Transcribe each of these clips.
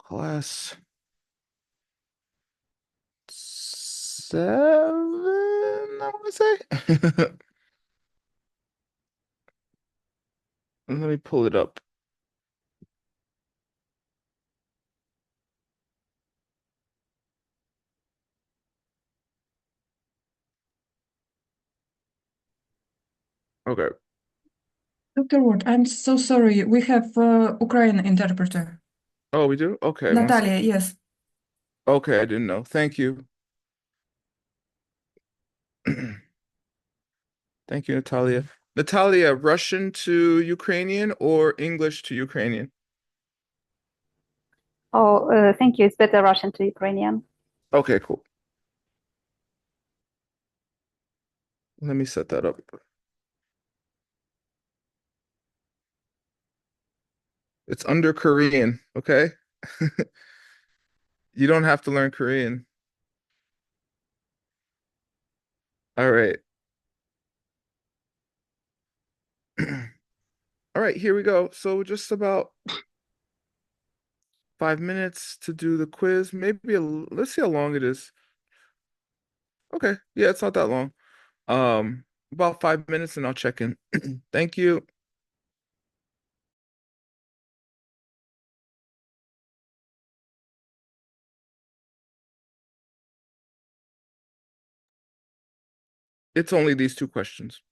Class 7, I want to say. Let me pull it up. Okay. Dr. Wood, I'm so sorry. We have Ukrainian interpreter. Oh, we do? Okay, one Natalia, second. yes. Okay, I didn't know. Thank you. Thank you, Natalia. Natalia, Russian to Ukrainian or English to Ukrainian? Oh, thank you. It's better Russian to Ukrainian. Okay, cool. Let me set that up. It's under Korean, okay? You don't have to learn Korean. All right. All right, here we go. So just about 5 minutes to do the quiz. Let's see how long it is. Okay, yeah, it's not that long. About 5 minutes and I'll check in. Thank you. It's only these two questions.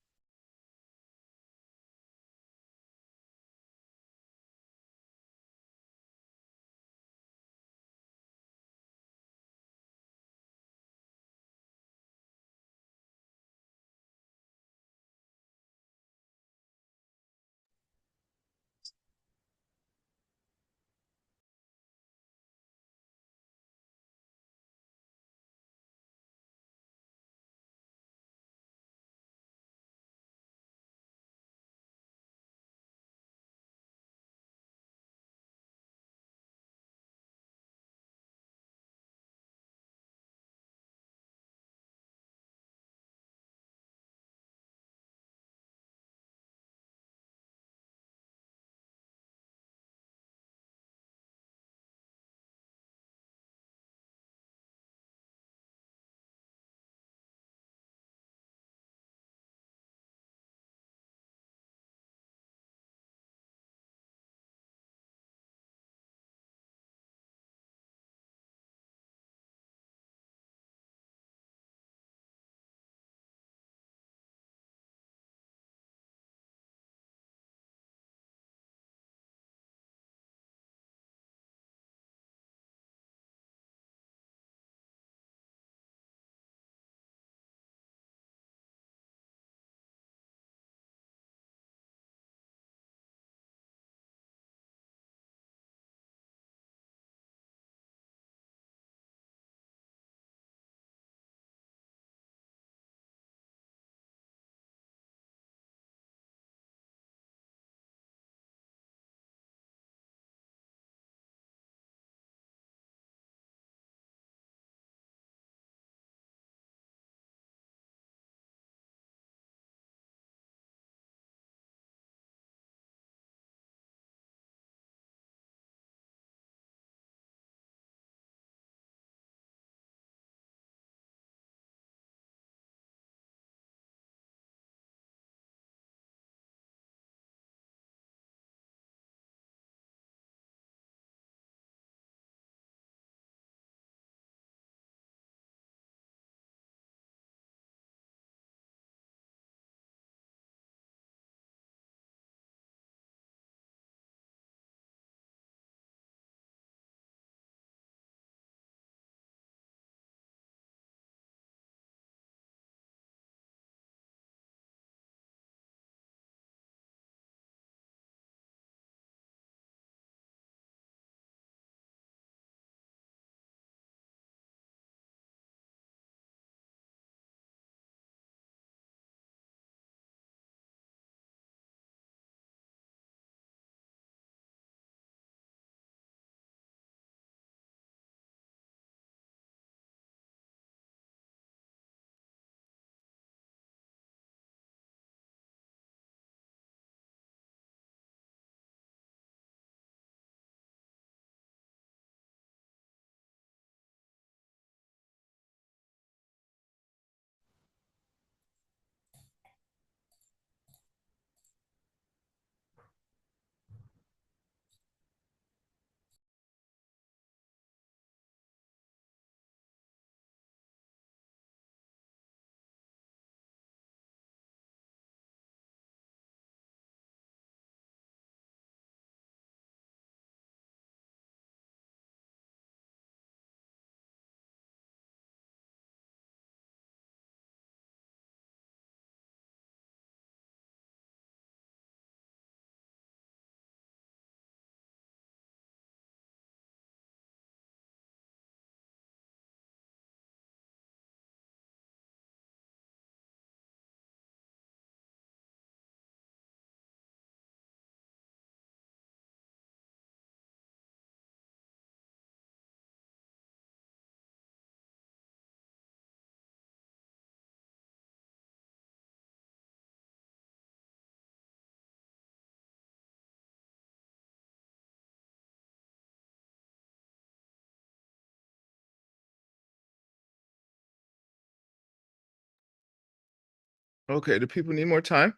Okay, do people need more time?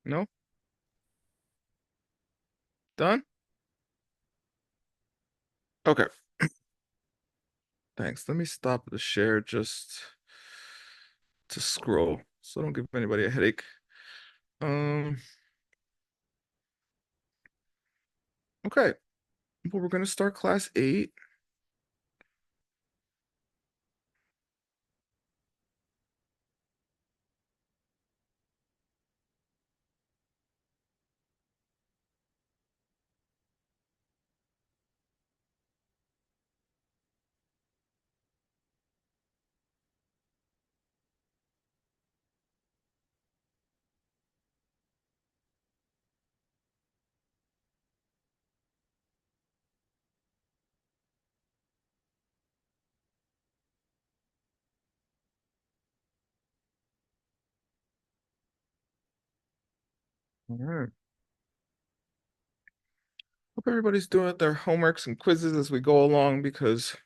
No? Done? Okay. Thanks. Let me stop the share just to scroll so I don't give anybody a headache. Um, okay. Well, we're gonna start class 8. All right. Hope everybody's doing their homeworks and quizzes as we go along because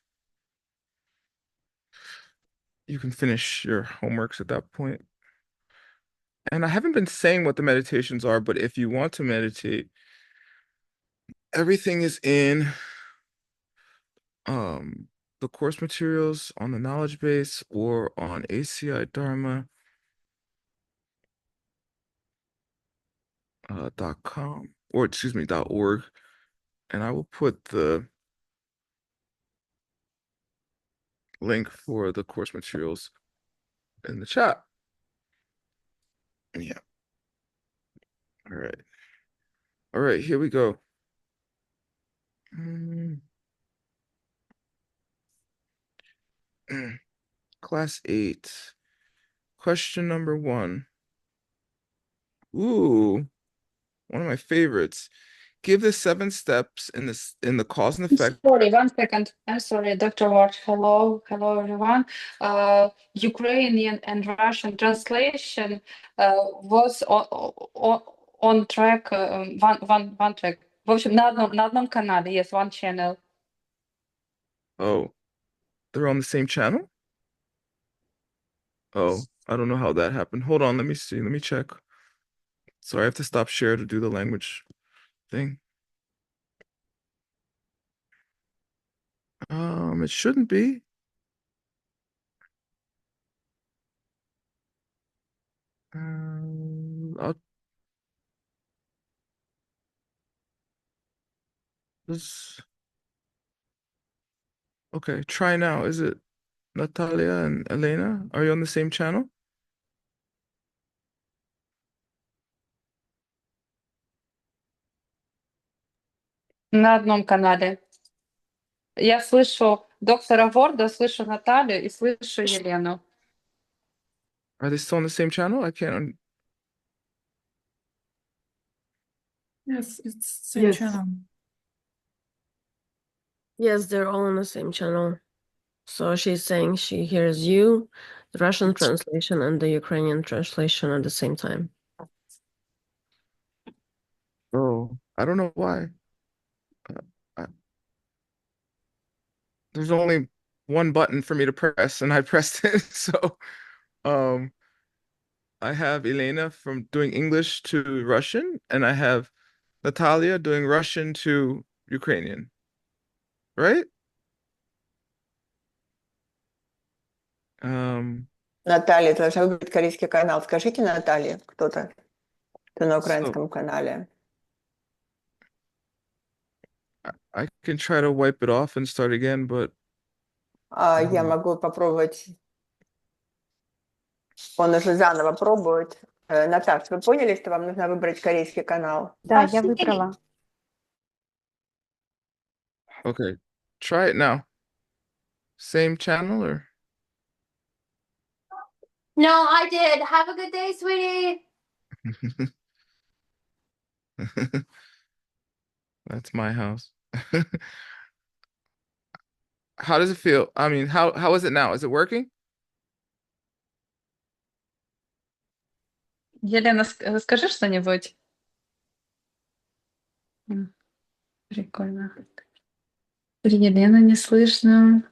you can finish your homeworks at that point. And I haven't been saying what the meditations are, but if you want to meditate, everything is in the course materials on the knowledge base or on ACI Dharma .com, or excuse me, .org, and I will put the link for the course materials in the chat. Yeah. All right. All right, here we go. Mm. Class 8. Question number 1. Ooh, one of my favorites. Give the 7 steps in the cause and effect. Sorry, 1 second. I'm sorry, Dr. Ward. Hello, everyone. Ukrainian and Russian translation was on track, one track. В общем, на одном канале, yes, one channel. Oh, they're on the same channel? Oh, I don't know how that happened. Hold on, let me see. Let me check. Sorry, I have to stop share to do the language thing. It shouldn't be. I'll just okay, try now. Is it Natalia and Elena? Are you on the same channel? На одном канале. Я слышу доктора Ворда, слышу Наталью и слышу Елену. Are they still on the same channel? I can't. Yes, it's same Yes. channel. Yes, they're all on the same channel. So she's saying she hears you, the Russian translation and the Ukrainian translation at the same time. Oh, I don't know why. Uh, I, there's only one button for me to press, and I pressed it. So, um, I have Elena from doing English to Russian, and I have Natalia doing Russian to Ukrainian. Right? Наталья, должна выбрать корейский канал. Скажите Наталье, кто-то на украинском канале. I can try to wipe it off and start again, but Я могу попробовать. Он уже заново пробует. Наташ, вы поняли, что вам нужно выбрать корейский канал? Да, я выбрала. okay. Try it now. Same channel or? No, I did. Have a good day, sweetie. That's my house. How does it feel? I mean, how is it now? Is it working? Елена, скажи что-нибудь. Прикольно. Елену не слышно.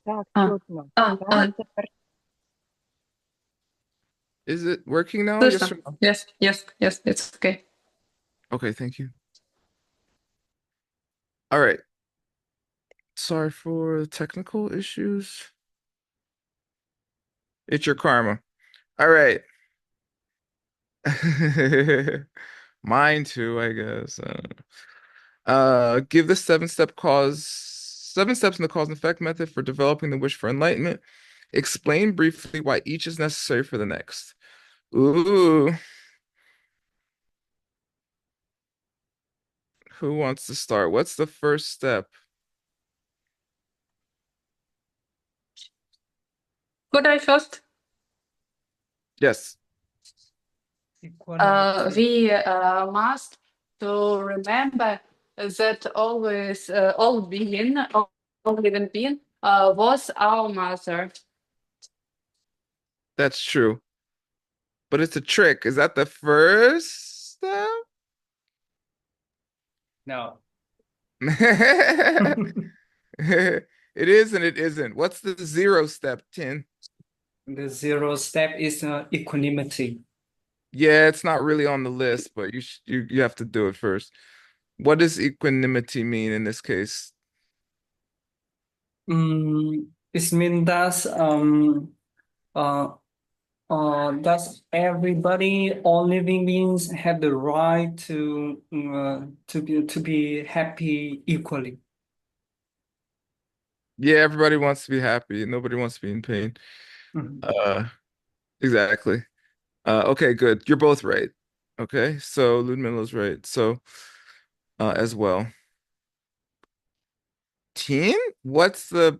Так, А, чутно. а, Зараз тепер Is it working now? Yes слышно. or no? Yes, it's okay. Okay, thank you. All right. Sorry for the technical issues. It's your karma. All right. Mine too, I guess. Give the seven steps in the cause and effect method for developing the wish for enlightenment. Explain briefly why each is necessary for the next. Ooh, who wants to start? What's the first step? Could I first? Yes. We must to remember that always all being, all living being was our mother. That's true. But it's a trick. Is that the first step? No. It is and it isn't. What's the zero step, Tin? The zero step is equanimity. Yeah, it's not really on the list, but you have to do it first. What does equanimity mean in this case? It means that everybody, all living beings, have the right to be happy equally. Yeah, everybody wants to be happy. Nobody wants to be in pain. Mhm. Exactly. Okay, good. You're both right. Okay, so Ludmila's right. So, as well. Tin? What's the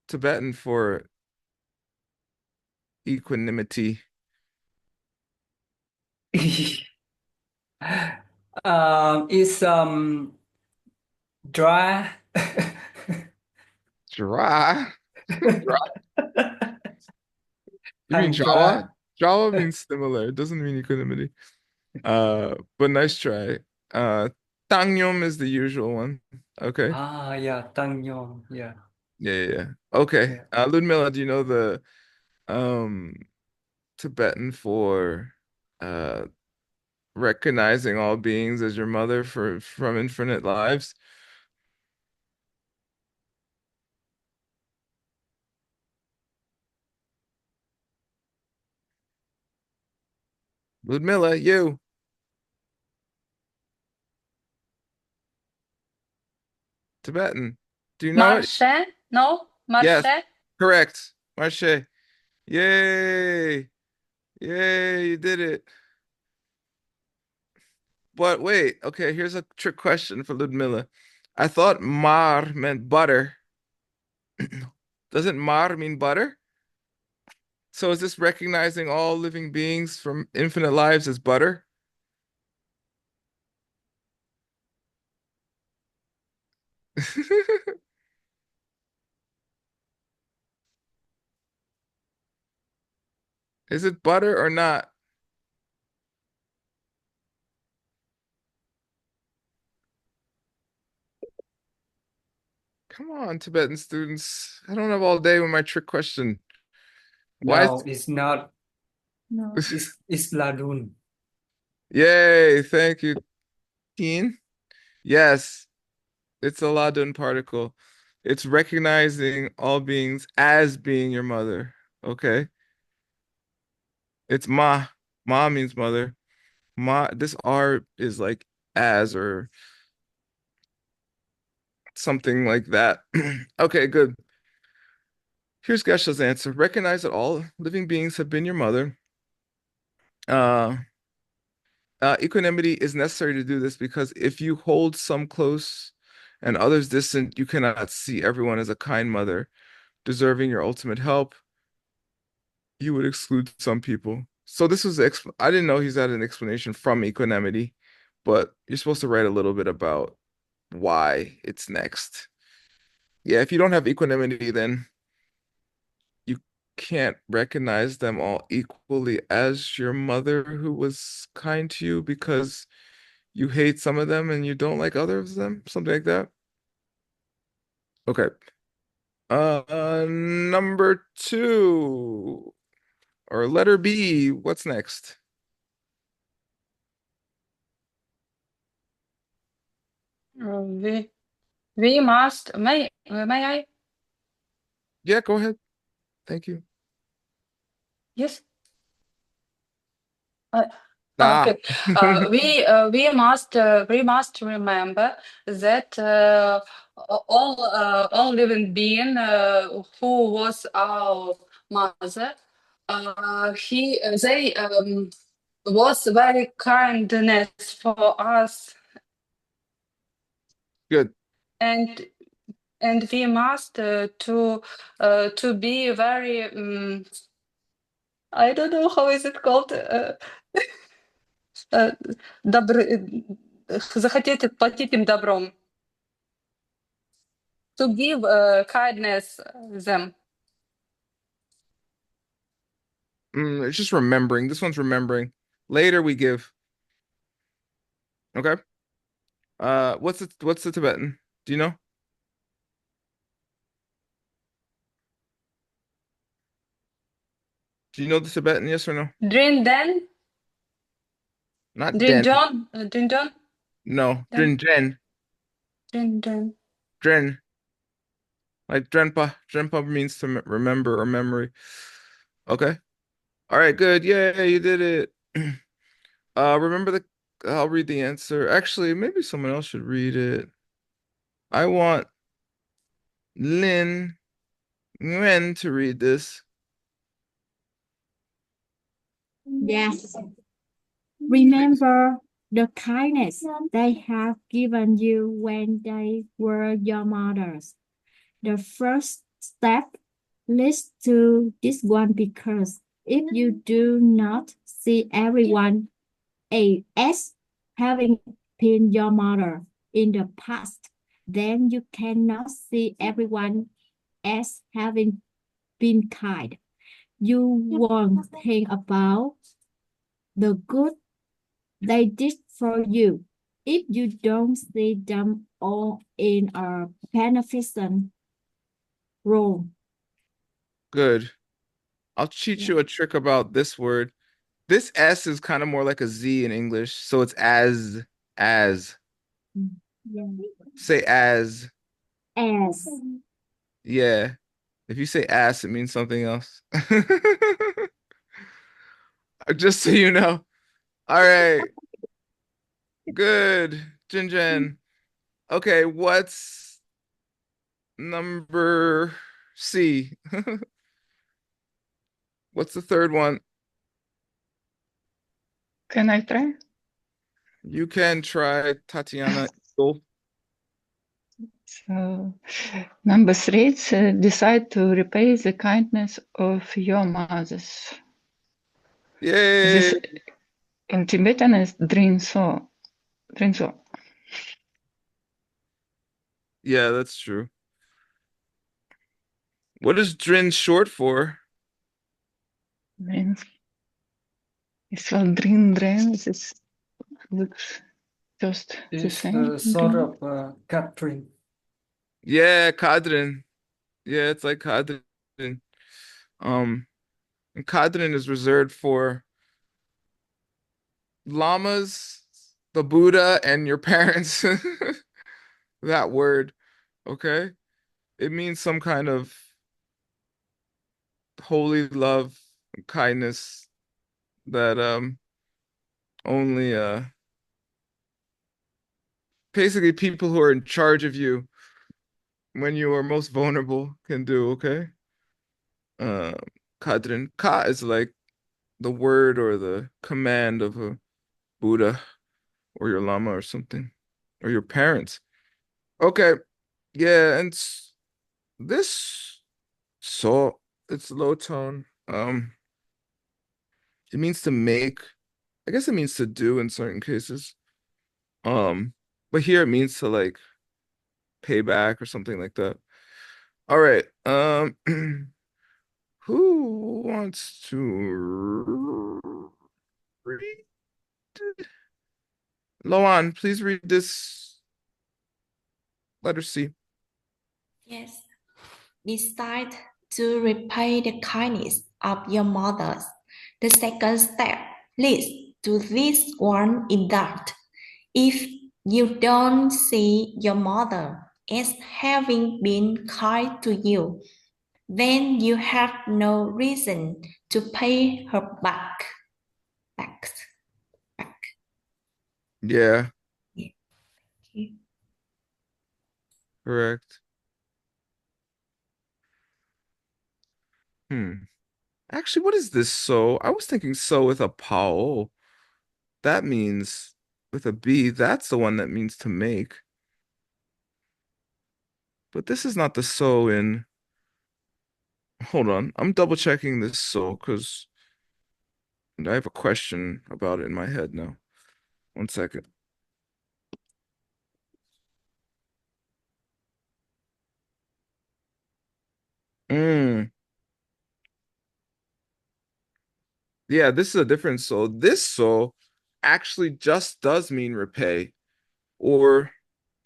Tibetan for equanimity? It's dry. Dry. You mean I'm dry. Jawa? Jawa means similar. It doesn't mean equanimity. But nice try. Uh, Tangyom is the usual one. Okay. Yeah, Tangyong. Yeah, Yeah. Okay. yeah. Ludmila, do you know the um Tibetan for uh recognizing all beings as your mother for from infinite lives? Ludmila, you Tibetan. Do you know it? Marche? No? Yes, Marche? correct. Marche. Yay. Yay, you did it. But wait, okay, here's a trick question for Ludmila. I thought mar meant butter. Doesn't mar mean butter? So is this recognizing all living beings from infinite lives as butter? Is it butter or not? Come on, Tibetan students. I don't have all day with my trick question. Why is No, it's not. No. It's Ladun. Yay, thank you, Teen. Yes, it's a Ladun particle. It's recognizing all beings as being your mother. Okay. It's ma. Ma means mother. Ma, this R is like as or something like that. Okay, good. Here's Geshe's answer. Recognize that all living beings have been your mother. Uh, Equanimity is necessary to do this because if you hold some close and others distant, you cannot see everyone as a kind mother, deserving your ultimate help. You would exclude some people. So this was I didn't know he's had an explanation from equanimity, but you're supposed to write a little bit about why it's next. Yeah, if you don't have equanimity, then you can't recognize them all equally as your mother who was kind to you because you hate some of them and you don't like others of them, something like that. Okay. Number two, or letter B, what's next? We must, may I? Yeah, go ahead. Thank you. Yes. Ah. Okay. We must remember that all living being who was our mother, they was very kindness for us, Good. and we must to be very I don't know how is it called. Захотеть платить им добром. To give kindness them. It's just remembering. This one's remembering. Later we give. Okay. What's the Tibetan? Do you know? Do you know the Tibetan? Yes or no? Drin Den, Not Drin den. John, Drin John, No. Den, Dren. Drin Den. Dren. Like Drenpa. Drenpa means to remember or memory. Okay. All right, good. Yeah, you did it. Remember I'll read the answer. Actually, maybe someone else should read it. I want Lin Nguyen to read this. Yes. Remember the kindness they have given you when they were your mothers. The first step leads to this one because if you do not see everyone as having been your mother in the past, then you cannot see everyone as having been kind. You won't think about the good they did for you if you don't see them all in a beneficent role. Good. I'll teach you a trick about this word. This S is kind of more like a Z in English, so it's as. Yeah. Say as. As. Yeah. If you say ass, it means something else. Just so you know. All right. Good. Jin. Okay, what's number C? What's the third one? Can I try? You can try Tatiana. Go. So, number three, decide to repay the kindness of your mothers. Yay! This in Tibetan is Drinso. Drinso. Yeah, that's true. What is Drin short for? Means it's called Drin Dren. This looks just the It's same. sort Drin. of Catherine. Yeah, Kadrin. Yeah, it's like Kadrin. And Kadrin is reserved for llamas, the Buddha, and your parents. That word, okay? It means some kind of holy love and kindness that only basically people who are in charge of you when you are most vulnerable can do, okay? Uh Kadrin. Ka is like the word or the command of a Buddha or your Lama or something, or your parents. Okay, yeah, and this so it's low tone. It means to make. I guess it means to do in certain cases. Um, but here it means to like pay back or something like that. All right. Who wants to read? Loan, please read this letter C. Yes. Decide to repay the kindness of your mothers. The second step leads to this one in that. If you don't see your mother as having been kind to you, then you have no reason to pay her back. Back. Yeah, Okay. correct. Actually, what is this so? I was thinking so with a pao. That means with a B, that's the one that means to make. But this is not the so in. Hold on. I'm double checking this so because I have a question about it in my head now. One second. Mm. Yeah, this is a different so. This so actually just does mean repay or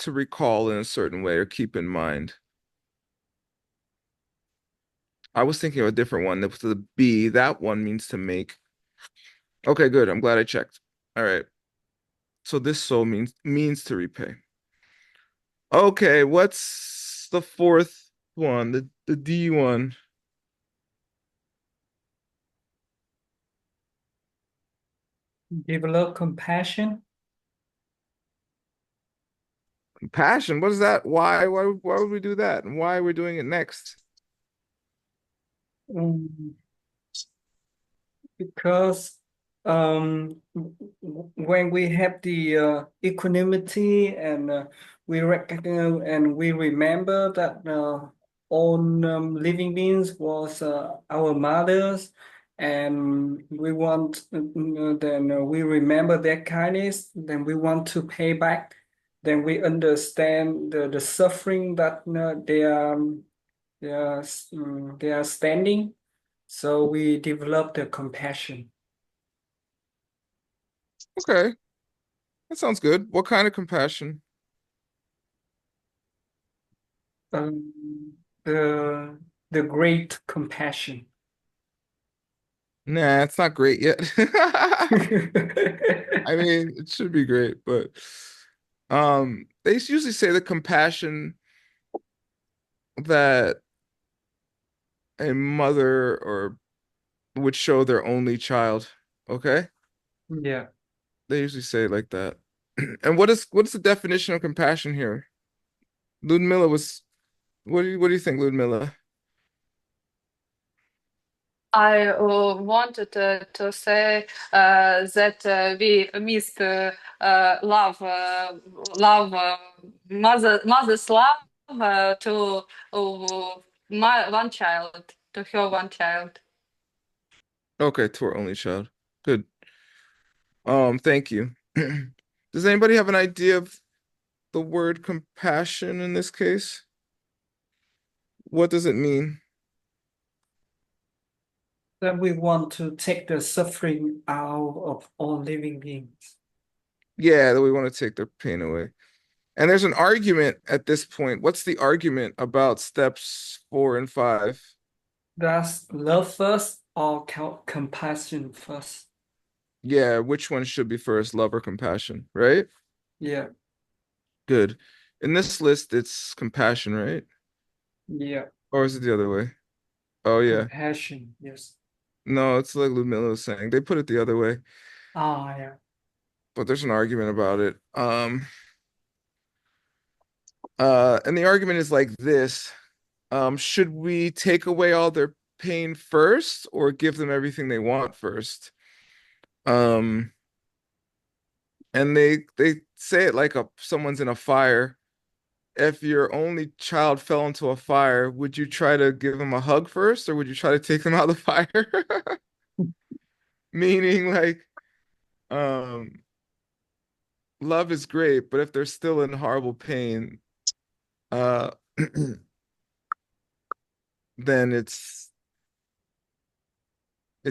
to recall in a certain way or keep in mind. I was thinking of a different one. That was the B. That one means to make. Okay, good. I'm glad I checked. All right. So this so means to repay. Okay, what's the fourth one? The D one. Develop compassion. Compassion. What is that? Why would we do that? And why are we doing it next? Um, because when we have the equanimity and we recognize and we remember that all living beings was our mothers, and we want then we remember their kindness, then we want to pay back, then we understand the suffering that they are standing, so we develop the compassion. Okay, that sounds good. What kind of compassion? Um, the great compassion. Nah, it's not great yet. I mean, it should be great, but they usually say the compassion that a mother or would show their only child. Okay? Yeah. They usually say it like that. And what's the definition of compassion here? Ludmilla was what do you think, Ludmilla? I wanted to say that we missed love, mother's love to one child, to her one child. Okay, to our only child. Good. Thank you. Does anybody have an idea of the word compassion in this case? What does it mean? That we want to take the suffering out of all living beings. Yeah, that we want to take their pain away. And there's an argument at this point. What's the argument about steps 4 and 5? That's love first or compassion first? Yeah, which one should be first, love or compassion, right? Yeah, Good. In this list, it's compassion, right? yeah, Or is it the other way? Oh, yeah. compassion, yes. No, it's like Ludmilla was saying. They put it the other way, Ah, yeah. but there's an argument about it. And the argument is like this. Should we take away all their pain first or give them everything they want first? Um, and they say it like someone's in a fire. If your only child fell into a fire, would you try to give them a hug first or would you try to take them out of the fire? Meaning like um love is great, but if they're still in horrible pain, uh then it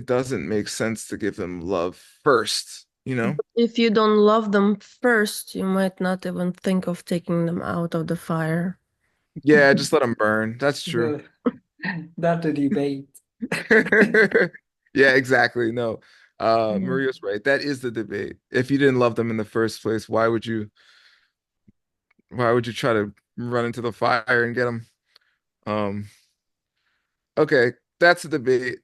doesn't make sense to give them love first. you know? If you don't love them first, you might not even think of taking them out of the fire. Yeah, just let them burn. That's true. That's a debate. Yeah, exactly. No. Yeah. Maria's right. That is the debate. If you didn't love them in the first place, why would you try to run into the fire and get them? Um, okay, that's the debate.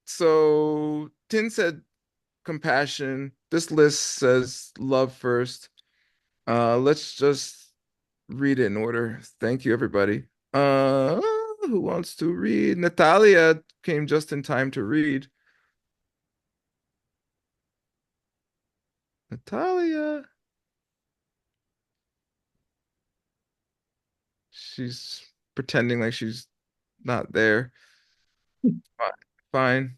So Tin said compassion. This list says love first. Let's just read it in order. Thank you, everybody. Who wants to read? Natalia came just in time to read. Natalia. She's pretending like she's not there. Fine.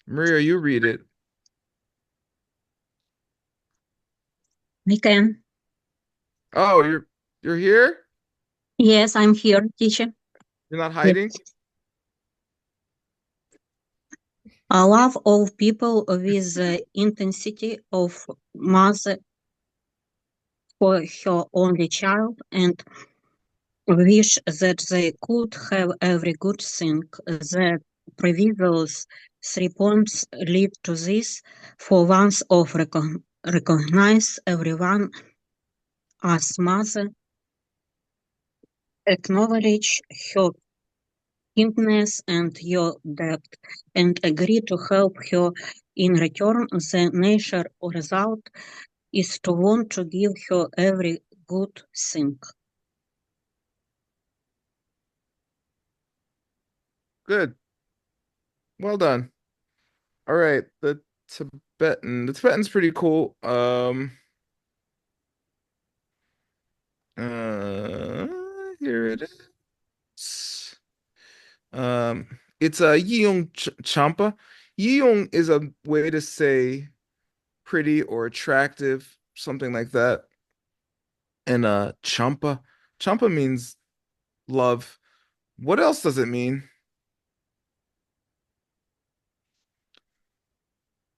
Maria, you read it. I can. Oh, you're here? Yes, I'm here, teacher. You're not Yes. hiding? I love all people with the intensity of mother for her only child and wish that they could have every good thing. The previous 3 points lead to this. For once of recognize everyone as mother, acknowledge her kindness and your debt, and agree to help her in return. The nature result is to want to give her every good thing. Good. Well done. All right. The Tibetan's pretty cool. Here it is. It's a Yiyong Champa. Yiyong is a way to say pretty or attractive, something like that. And Champa means love. What else does it mean?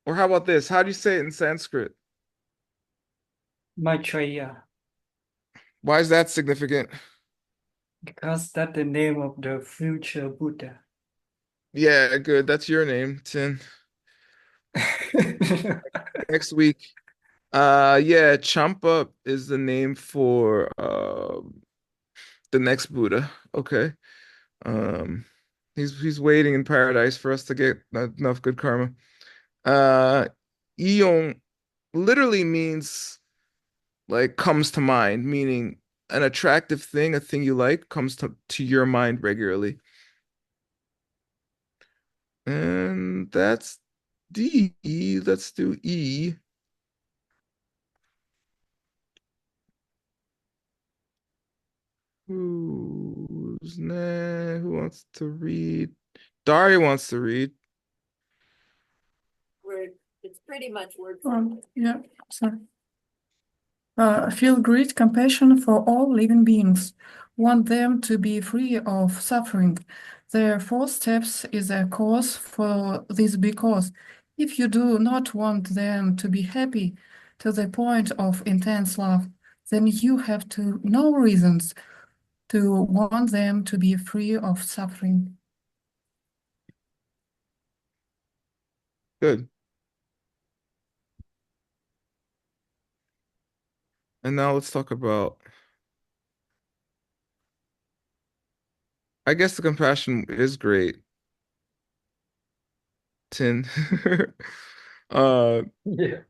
Or how about this? How do you say it in Sanskrit? Maitreya, Why is that significant? because that's the name of the future Buddha. Yeah, good. That's your name, Tin. Next week. Yeah, Champa is the name for the next Buddha. Okay. Um he's waiting in paradise for us to get enough good karma. Iyong literally means like comes to mind, meaning an attractive thing, a thing you like, comes to your mind regularly. And that's D. Let's do E. Who wants to read? Daria wants to read. It's pretty much word for word. Yeah, sorry. Feel great compassion for all living beings. Want them to be free of suffering. The 4 steps is a cause for this because if you do not want them to be happy to the point of intense love, then you have no reasons to want them to be free of suffering. Good. And now let's talk about, I guess the compassion is great. Tin. uh Yeah.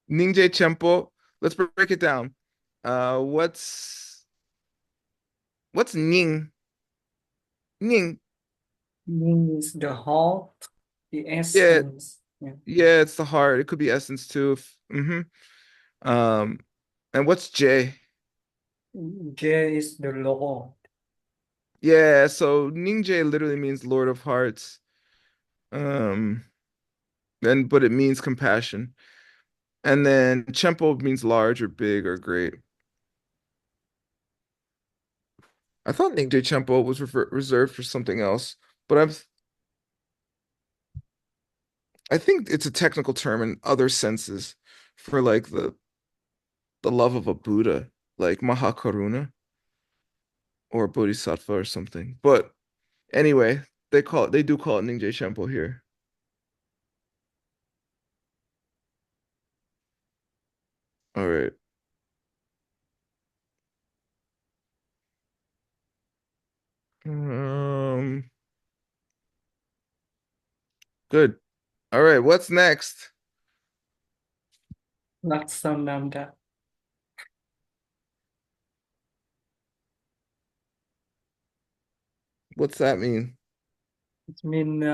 Ningje Chempo. Let's break it down. What's Ning? Ning. Means the heart, the Yeah, essence. Yeah. yeah, it's the heart. It could be essence too. Um, and what's J? J is the Lord. Yeah, so Ningje literally means Lord of Hearts. Um, but it means compassion. And then Chempo means large or big or great. I thought Ningje Chempo was reserved for something else, but I think it's a technical term in other senses for like the love of a Buddha, like Mahakaruna or Bodhisattva or something. But anyway, they do call it Ningje Shempo here. All right. Um, good. All right, what's next? Laksananda. What's that mean? It means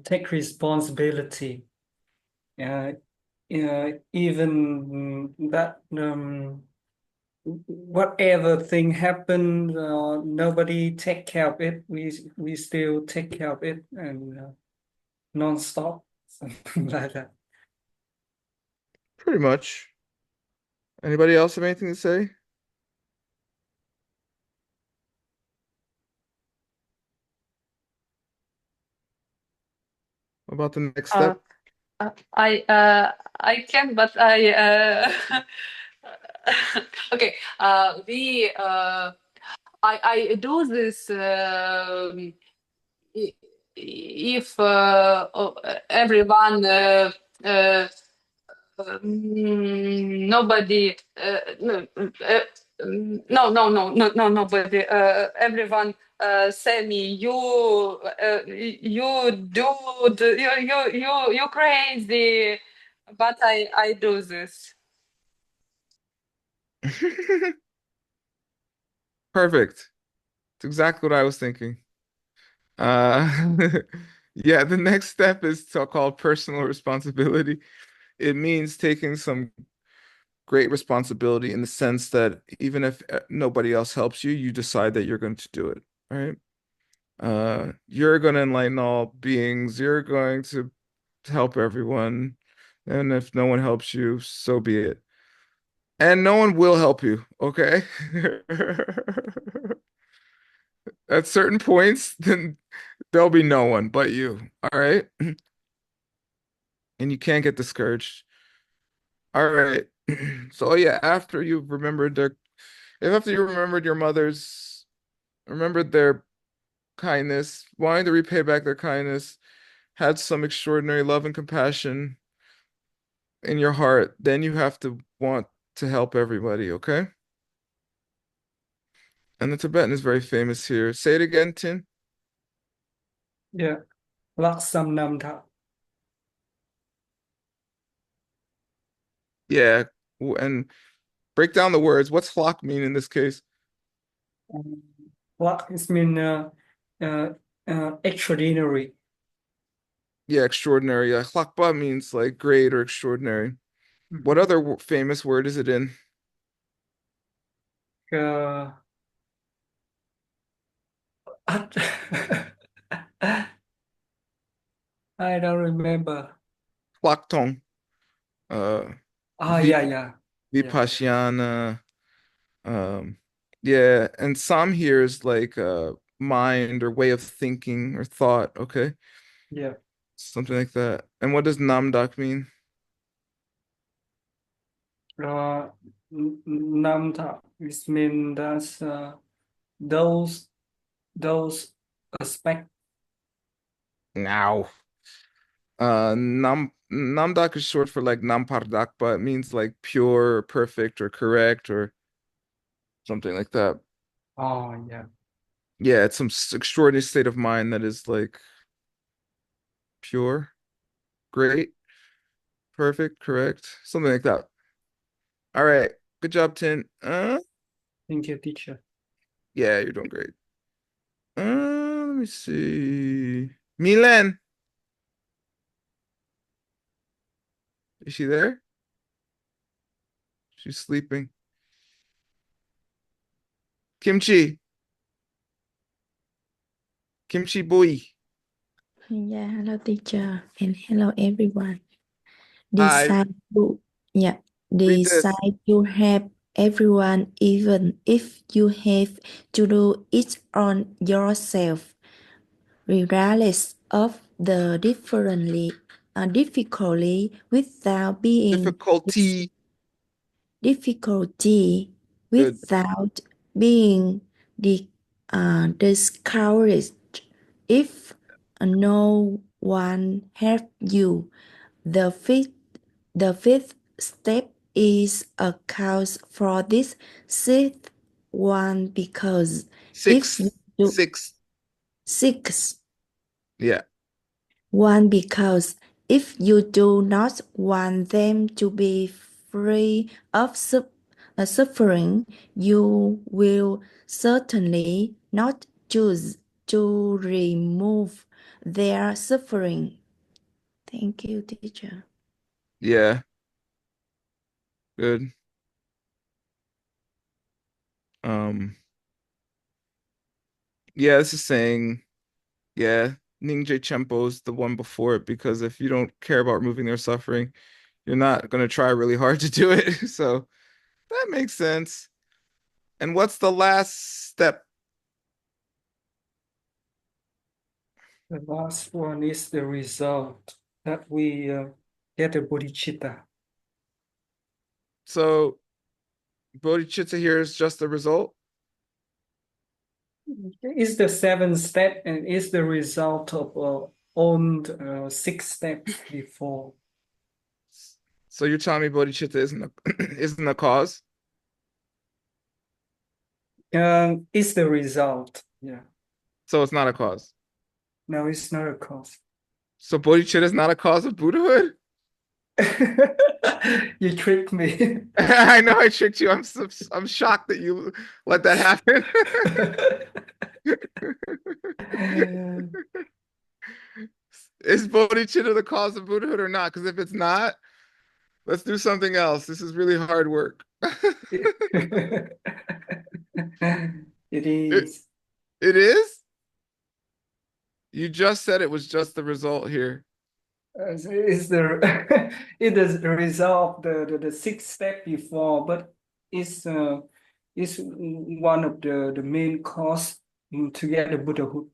take responsibility. Even that whatever thing happened, nobody take care of it. We still take care of it and non-stop, something like that. Pretty much. Anybody else have anything to say? About the next step? I can, but okay. I do this if everyone nobody no nobody everyone say me you dude you crazy, but I do this. Perfect. It's exactly what I was thinking. Uh, yeah, the next step is called personal responsibility. It means taking some great responsibility in the sense that even if nobody else helps you, you decide that you're going to do it, right? You're going to enlighten all beings. You're going to help everyone. And if no one helps you, so be it. And no one will help you, okay? At certain points, then there'll be no one but you, all right? And you can't get discouraged. All right. So yeah, after you remembered your mothers, remembered their kindness, wanting to repay back their kindness, had some extraordinary love and compassion in your heart, then you have to want to help everybody, okay? And the Tibetan is very famous here. Say it again, Tin. Yeah, Laksananda. Yeah, and break down the words. What's flock mean in this case? Lak is mean extraordinary. Yeah, extraordinary. Hlakpa means like great or extraordinary. What other famous word is it in? Uh, I don't remember. Hlaktong. Uh, Yeah, Vi yeah. Vipassana. Um, yeah, and Sam here is like mind or way of thinking or thought, okay? Yeah. Something like that. And what does Namdak mean? Namta, which means that those aspects. Now. Namdak is short for like Nampardak, but it means like pure, or perfect, or correct, or something like that. Oh, yeah. Yeah, it's some extraordinary state of mind that is like pure, great, perfect, correct, something like that. All right, good job, Tin. Thank you, teacher. Yeah, you're doing great. Let me see. Milan, is she there? She's sleeping. Kimchi, Kimchi boy. Yeah, hello teacher and hello everyone. Hi, Decide to yeah, read this. decide to help everyone even if you have to do it on yourself, regardless of the differently difficulty without being Difficulty. Good. without being discouraged. If no one help you, the fifth step is a cause for this sixth one because if you do six. Yeah. One, because if you do not want them to be free of suffering, you will certainly not choose to remove their suffering. Thank you, teacher. Yeah. Good. Yeah, this is saying, yeah, Ningje Chenpo's the one before it, because if you don't care about removing their suffering, you're not going to try really hard to do it. So that makes sense. And what's the last step? The last one is the result that we get a bodhicitta. So bodhicitta here is just the result? It's the seventh step and is the result of on 6 steps before. So you're telling me bodhicitta isn't a cause? It's the result. Yeah. So it's not a cause. No, it's not a cause. So bodhicitta is not a cause of Buddhahood? You tricked me. I know I tricked you. I'm shocked that you let that happen. Is bodhicitta the cause of Buddhahood or not? Because if it's not, let's do something else. This is really hard work. It is. It is? You just said it was just the result here. Is the it is the result the sixth step before, but it's one of the main cause to get the Buddhahood.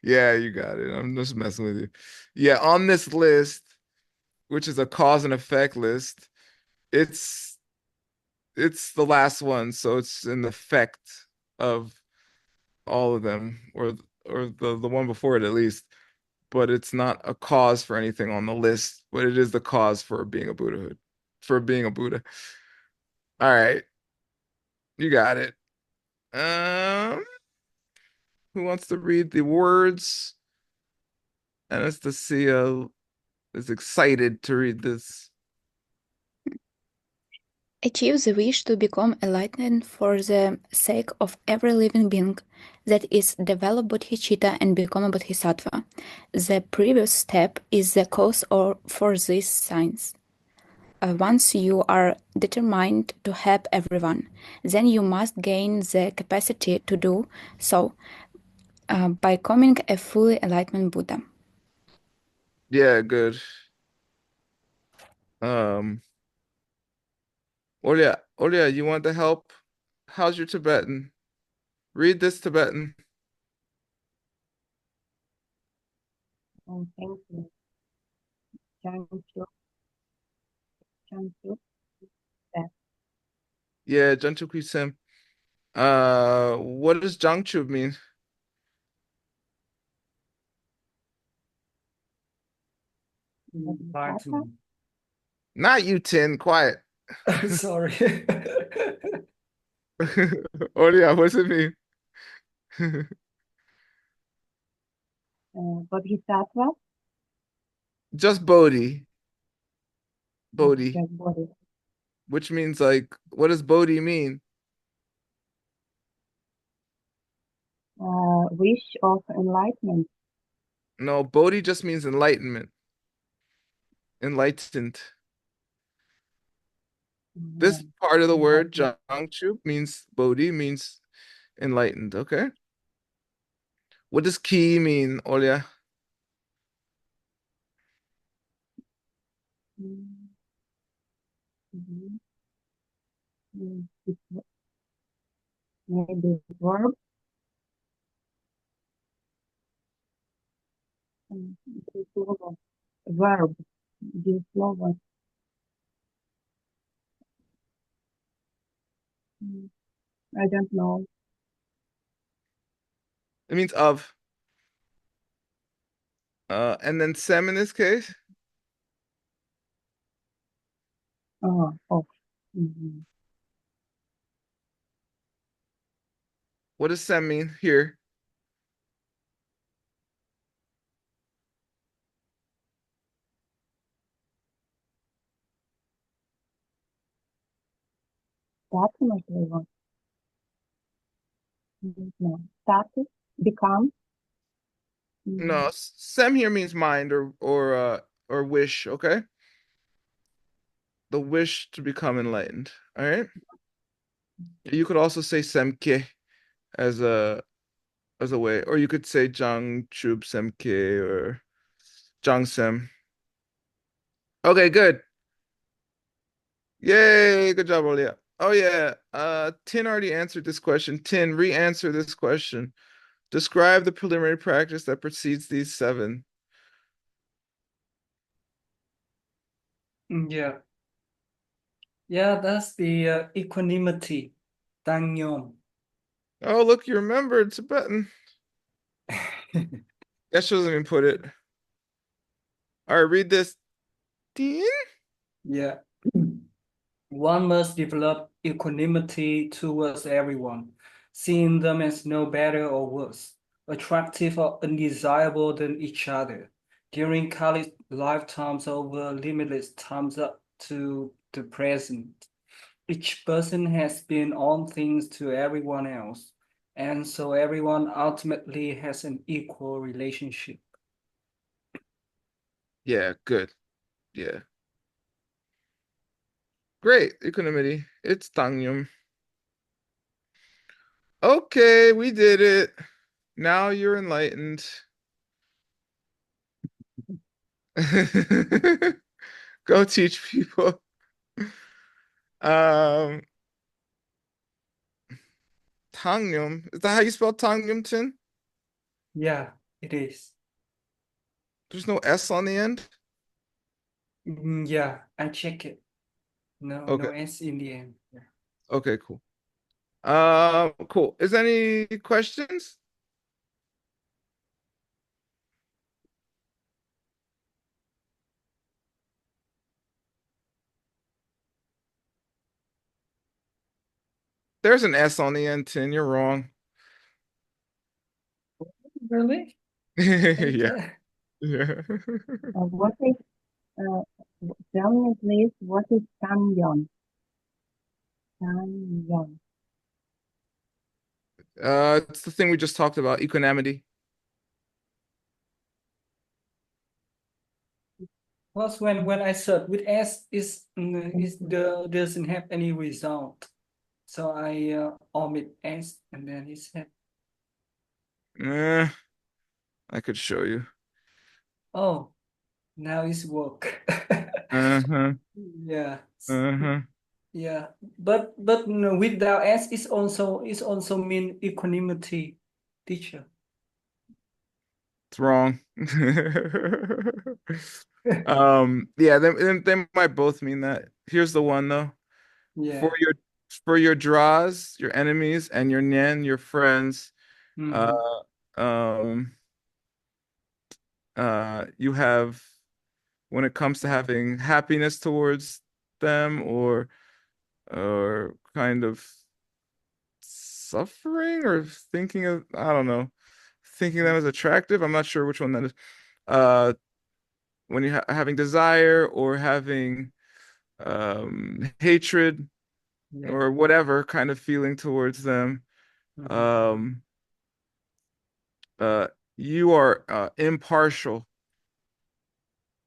Yeah, you got it. I'm just messing with you. Yeah, on this list, which is a cause and effect list, it's the last one, so it's an effect of all of them, or the one before it at least. But it's not a cause for anything on the list, but it is the cause for being a Buddhahood, for being a Buddha. All right, you got it. Who wants to read the words? Anastasia is excited to read this. Achieve the wish to become enlightened for the sake of every living being, that is, develop bodhicitta and become a bodhisattva. The previous step is the cause for this science. Once you are determined to help everyone, then you must gain the capacity to do so by becoming a fully enlightened Buddha. Yeah, good. Olia, you want to help? How's your Tibetan? Read this Tibetan. Oh, thank you. Thank you. Thank you. Yeah, Janchu Sim. What does Jangchu mean? Not you, Tin. Quiet. Sorry. Olia, what does it mean? Bodhisattva. Just Bodhi. Bodhi. Just Bodhi. Which means like, what does Bodhi mean? Wish of enlightenment. No, Bodhi just means enlightenment. Enlightened. This part of the word, Jangchu, means Bodhi, means enlightened. Okay. What does ki mean, Olia? Maybe verb. Verb. This слово. I don't know. It means of. And then sem in this case. Oh, of. Mhm. What does sem mean here? Definitely what? No. Status, become. No, sem here means mind or wish, okay? The wish to become enlightened. All right. You could also say semke as a way, or you could say jang chub semke or jang sem. Okay, good. Yay, good job, Olia. Oh yeah. Tin already answered this question. Tin, re-answer this question. Describe the preliminary practice that precedes these seven. Yeah. Yeah, that's the equanimity, Dangyom. Oh, look, you remembered Tibetan. That doesn't even put it. All right, read this. Tin? Yeah. One must develop equanimity towards everyone, seeing them as no better or worse, attractive or undesirable than each other. During Kali's lifetimes over limitless times up to the present, each person has been on things to everyone else, and so everyone ultimately has an equal relationship. Yeah, good. Yeah. Great, equanimity. It's Tangyum. Okay, we did it. Now you're enlightened. Go teach people. Um, Tangyum. Is that how you spell Tangyum, Tin? Yeah, it is. There's no S on the end? Yeah, I check it. No Okay. S in the end. Yeah. Okay, cool. Cool. Is there any questions? There's an S on the end, Tin. You're wrong. Really? Yeah. Yeah. What is, uh, tell me please, what is Samyon? Samyon. It's the thing we just talked about, equanimity. Plus, when I search with S, doesn't have any result, so I omit S, and then it said, I could show you. "Oh, now it's work." Uh-huh. Yeah, Uh-huh. yeah, but no, without S, it's also mean equanimity, teacher. It's wrong. Yeah, they might both mean that. Here's the one though. For Yeah. your draws, your enemies, and your nyan, your friends, uh Mhm. um you have, when it comes to having happiness towards them or kind of suffering or thinking of, I don't know, thinking them as attractive. I'm not sure which one that is. Uh when you're having desire or having hatred Yeah. or whatever kind of feeling towards them, Mhm. um uh you are impartial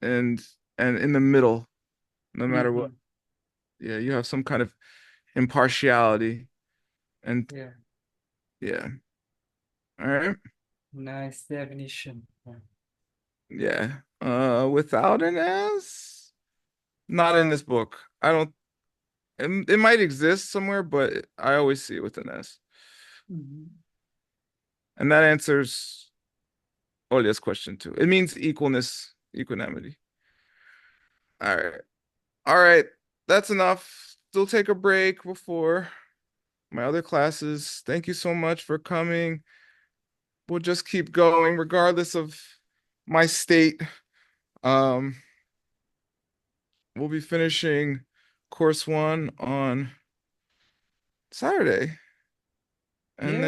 and in the middle no matter what. Mhm. Yeah, you have some kind of impartiality and Yeah. yeah. All right. Nice definition. Yeah. Without an S? Not in this book. I don't, it might exist somewhere, but I always see it with an S. Mhm. And that answers Olia's question too. It means equalness, equanimity. All right. All right. That's enough. Still take a break before my other classes. Thank you so much for coming. We'll just keep going regardless of my state. We'll be finishing course 1 on Saturday. And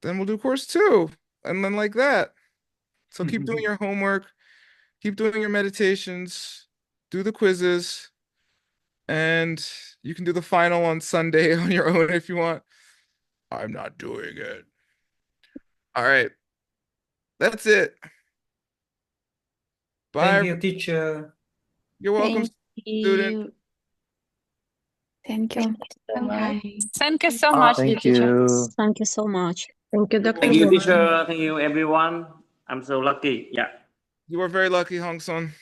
then we'll do course 2. And then like that. So keep doing your homework, keep doing your meditations, do the quizzes, and you can do the final on Sunday on your own if you want. I'm not doing it. All right. That's it. Bye. Thank you, teacher. You're welcome, student. Thank you. Thank you so much, Thank teacher. you. Thank you so much. Thank you, Dr. Thank you, Roach. teacher. Thank you, everyone. I'm so lucky. Yeah. You are very lucky, Hong Son.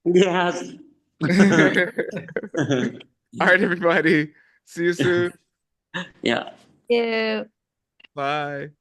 Yes. All right, everybody. See you soon. Yeah. Yeah. Bye.